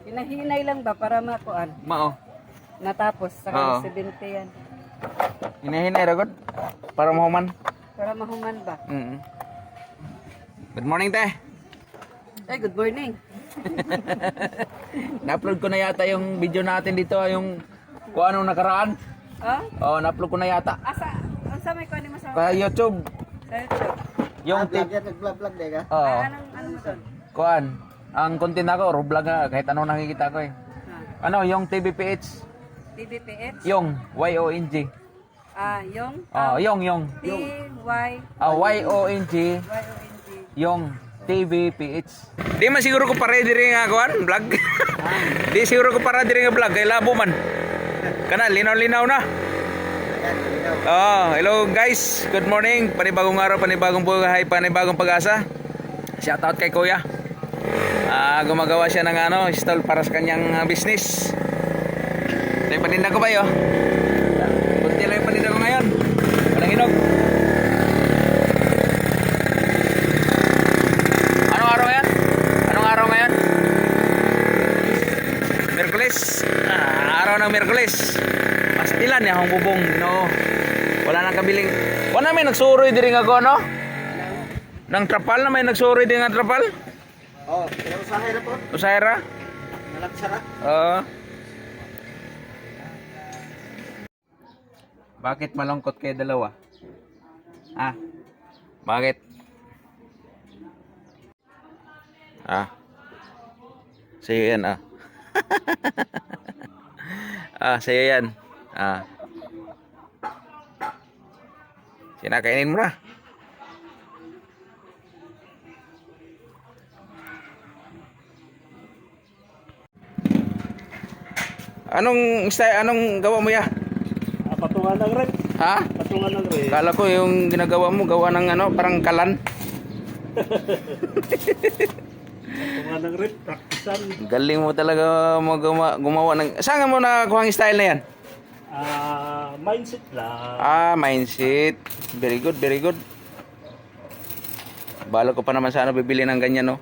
Hinahinay lang ba para makuan? Mao. Natapos sa Oo. 70 yan. Hinahinay ra gud para mahuman. Para mahuman ba? Good morning, te. Ay, good morning. Na-upload ko na yata yung video natin dito, yung kung anong nakaraan. Ah? Oh, na-upload ko na yata. Asa may kuan mo sa Sa YouTube. YouTube? Yung vlog yan, nag-vlog din ka? Oh, Anong mo doon? kuan. Ang content ako, vlog nga, kahit anong nakikita ko eh. Ah, Ano, yung TVPH. TVPH? Yung YONG. Yung? Yung. T-Y... YONG. Y-O-N-G. Yung TVPH. Di man siguro ko pare diri nga kuan, vlog. Di siguro ko para diri nga vlog, kay labo man. Kana linaw-linaw na. Hello guys. Good morning. Panibagong araw, panibagong buhay, panibagong pag-asa. Shout out kay Kuya. Gumagawa siya ng stall para sa kanyang business. Ito yung paninda ko ba yo? Kunti lang yung paninda ko ngayon. Walang hinog. Anong araw ngayon? Anong araw ngayon? Miyerkules. Araw ng Miyerkules. Pastilan niya akong bubong. No. Wala nang kabiling. Wala may nagsuroy diri nga ko, no? Nang trapal na may nagsuroy diri nga trapal? Pero usahay na po. Usayra? Nalaksara. Bakit malungkot kayo dalawa? Bakit? Sa'yo yan, sa'yo yan. Sinakainin mo na. Anong gawa mo ya? Patungan ng red. Ha? Patungan ng red. Kala ko yung ginagawa mo gawa ng parang kalan. Patungan ng red. Praktisan. Galing mo talaga gumawa ng... Saan mo nakuha ang style na yan? Mindset lang. Mindset. Very good, very good. Balo ko pa naman sana bibili ng ganyan, no?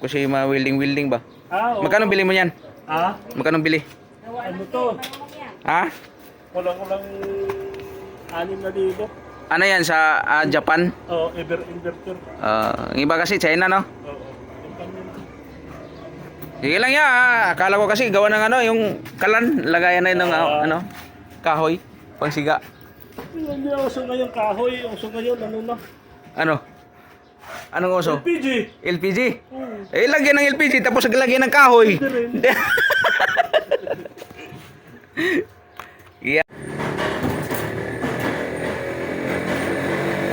Kasi ma-wielding ba? Oo. Magkano bili mo yan? Magkano bili? Ano to? Kulang-kulang 6,000. Ano yan sa Japan? Inverter. Ang iba kasi China, no? Oo. Sige lang yan, akala ko kasi gawa ng yung kalan, lagayan na yun ng kahoy, pangsiga. Hindi uso ngayon kahoy. Uso ngayon na? Ano? Anong uso? LPG. LPG? Lagyan ng LPG tapos lagyan ng kahoy. Yeah.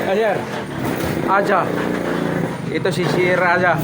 Ayan. Aja. Ito si Raja.